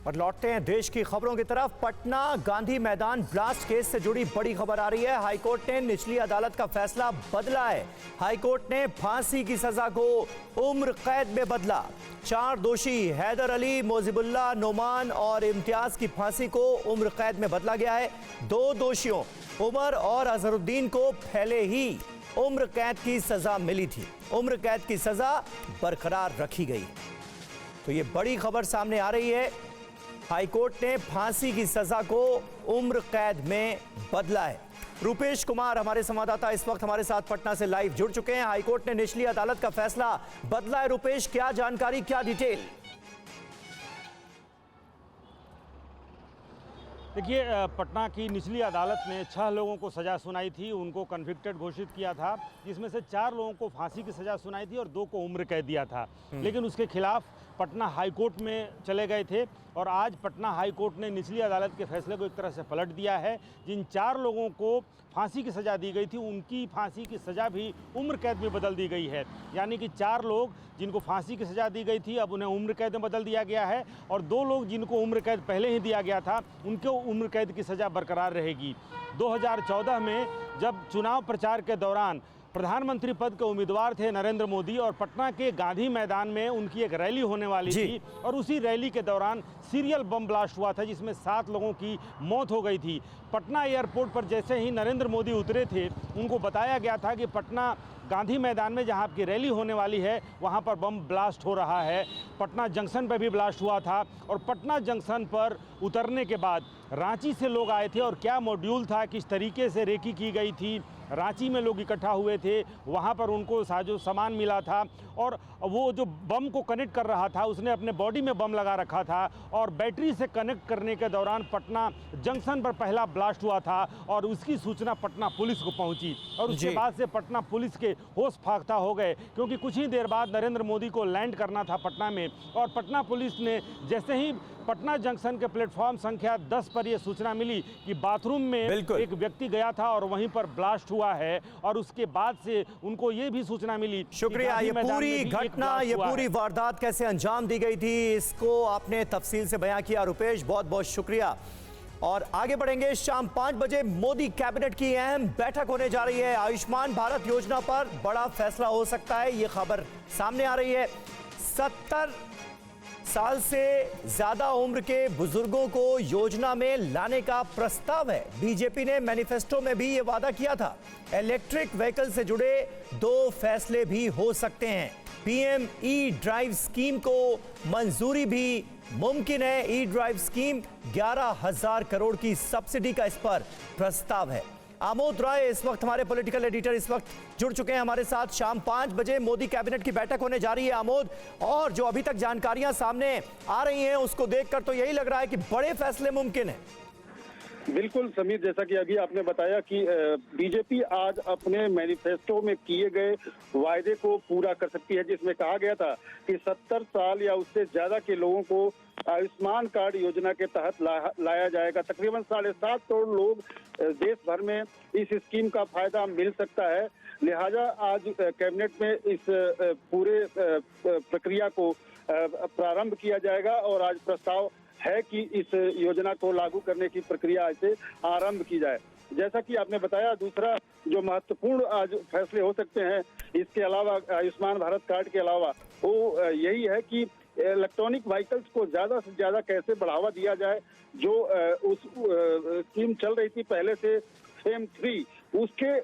और लौटते हैं देश की खबरों की तरफ। पटना गांधी मैदान ब्लास्ट केस से जुड़ी बड़ी खबर आ रही है। हाईकोर्ट ने निचली अदालत का फैसला बदला है। हाईकोर्ट ने फांसी की सजा को उम्र कैद में बदला। 4 दोषी हैदर अली, मोजिबुल्लाह, नोमान और इम्तियाज की फांसी को उम्र कैद में बदला गया है। 2 दोषियों उमर और अजहरुद्दीन को पहले ही उम्र कैद की सजा मिली थी। उम्र कैद की सजा बरकरार रखी गई। तो ये बड़ी खबर सामने आ रही है। हाईकोर्ट ने फांसी की सजा को उम्र कैद में बदला है। रूपेश कुमार हमारे संवाददाता इस वक्त हमारे साथ पटना से लाइव जुड़ चुके हैं। हाईकोर्ट ने निचली अदालत का फैसला बदला है। रूपेश, क्या जानकारी, क्या डिटेल? देखिए, पटना की निचली अदालत ने 6 लोगों को सज़ा सुनाई थी, उनको कन्विक्टेड घोषित किया था, जिसमें से 4 लोगों को फांसी की सज़ा सुनाई थी और 2 को उम्र कैद दिया था। लेकिन उसके खिलाफ पटना हाईकोर्ट में चले गए थे और आज पटना हाईकोर्ट ने निचली अदालत के फैसले को एक तरह से पलट दिया है। जिन 4 लोगों को फांसी की सज़ा दी गई थी, उनकी फांसी की सज़ा भी उम्र कैद में बदल दी गई है। यानी कि 4 लोग जिनको फांसी की सज़ा दी गई थी, अब उन्हें उम्र कैद में बदल दिया गया है और 2 लोग जिनको उम्र कैद पहले ही दिया गया था, उनको उम्र कैद की सज़ा बरकरार रहेगी। 2014 में जब चुनाव प्रचार के दौरान प्रधानमंत्री पद के उम्मीदवार थे नरेंद्र मोदी और पटना के गांधी मैदान में उनकी एक रैली होने वाली थी और उसी रैली के दौरान सीरियल बम ब्लास्ट हुआ था, जिसमें 7 लोगों की मौत हो गई थी। पटना एयरपोर्ट पर जैसे ही नरेंद्र मोदी उतरे थे, उनको बताया गया था कि पटना गांधी मैदान में जहां आपकी रैली होने वाली है, वहां पर बम ब्लास्ट हो रहा है। पटना जंक्शन पर भी ब्लास्ट हुआ था और पटना जंक्शन पर उतरने के बाद रांची से लोग आए थे और क्या मॉड्यूल था, किस तरीके से रेकी की गई थी, रांची में लोग इकट्ठा हुए थे, वहाँ पर उनको साजो सामान मिला था और वो जो बम को कनेक्ट कर रहा था उसने अपने बॉडी में बम लगा रखा था और बैटरी से कनेक्ट करने के दौरान पटना जंक्शन पर पहला ब्लास्ट हुआ था और उसकी सूचना पटना पुलिस को पहुंची और उसके बाद से पटना पुलिस के होश फाख्ता हो गए, क्योंकि कुछ ही देर बाद नरेंद्र मोदी को लैंड करना था पटना में और पटना पुलिस ने जैसे ही पटना जंक्शन के प्लेटफॉर्म संख्या 10 पर यह सूचना मिली कि बाथरूम में एक व्यक्ति गया था और वहीं पर ब्लास्ट हुआ है और उसके बाद से उनको ये भी सूचना मिली। शुक्रिया। ये पूरी घटना, ये पूरी वारदात कैसे अंजाम दी गई थी, इसको आपने तफसील से बयां किया रूपेश, बहुत बहुत शुक्रिया। और आगे बढ़ेंगे। शाम 5 बजे मोदी कैबिनेट की अहम बैठक होने जा रही है। आयुष्मान भारत योजना पर बड़ा फैसला हो सकता है, ये खबर सामने आ रही है। 70 साल से ज्यादा उम्र के बुजुर्गों को योजना में लाने का प्रस्ताव है। बीजेपी ने मैनिफेस्टो में भी ये वादा किया था। इलेक्ट्रिक व्हीकल से जुड़े 2 फैसले भी हो सकते हैं। पीएम ई ड्राइव स्कीम को मंजूरी भी मुमकिन है। ई ड्राइव स्कीम 11,000 करोड़ की सब्सिडी का इस पर प्रस्ताव है। आमोद राय इस वक्त हमारे पॉलिटिकल एडिटर इस वक्त जुड़ चुके हैं हमारे साथ। शाम 5 बजे मोदी कैबिनेट की बैठक होने जा रही है आमोद, और जो अभी तक जानकारियां सामने आ रही हैं उसको देखकर तो यही लग रहा है कि बड़े फैसले मुमकिन है। बिल्कुल समीर, जैसा कि अभी आपने बताया कि बीजेपी आज अपने मैनिफेस्टो में किए गए वायदे को पूरा कर सकती है, जिसमें कहा गया था कि 70 साल या उससे ज्यादा के लोगों को आयुष्मान कार्ड योजना के तहत लाया जाएगा। तकरीबन 7.5 करोड़ लोग देश भर में इस स्कीम का फायदा मिल सकता है। लिहाजा आज कैबिनेट में इस पूरे प्रक्रिया को प्रारंभ किया जाएगा और आज प्रस्ताव है कि इस योजना को लागू करने की प्रक्रिया से आरंभ की जाए। जैसा कि आपने बताया, दूसरा जो महत्वपूर्ण आज फैसले हो सकते हैं इसके अलावा, आयुष्मान भारत कार्ड के अलावा, वो यही है कि इलेक्ट्रॉनिक व्हीकल्स को ज्यादा से ज्यादा कैसे बढ़ावा दिया जाए। जो उस स्कीम चल रही थी पहले से फेम 3,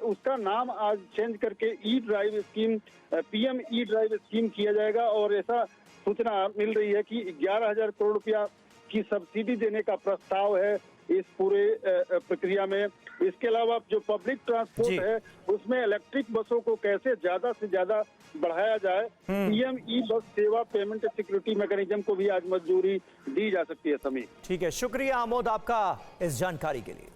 उसका नाम आज चेंज करके E drive scheme, PM E drive scheme किया जाएगा और ऐसा सूचना मिल रही है कि 11,000 करोड़ रुपया की सब्सिडी देने का प्रस्ताव है इस पूरे प्रक्रिया में। इसके अलावा जो पब्लिक ट्रांसपोर्ट है उसमें इलेक्ट्रिक बसों को कैसे ज्यादा से ज्यादा बढ़ाया जाए, पीएम ई बस सेवा पेमेंट सिक्योरिटी मैकेनिज्म को भी आज मंजूरी दी जा सकती है। समीर, ठीक है, शुक्रिया आमोद आपका इस जानकारी के लिए।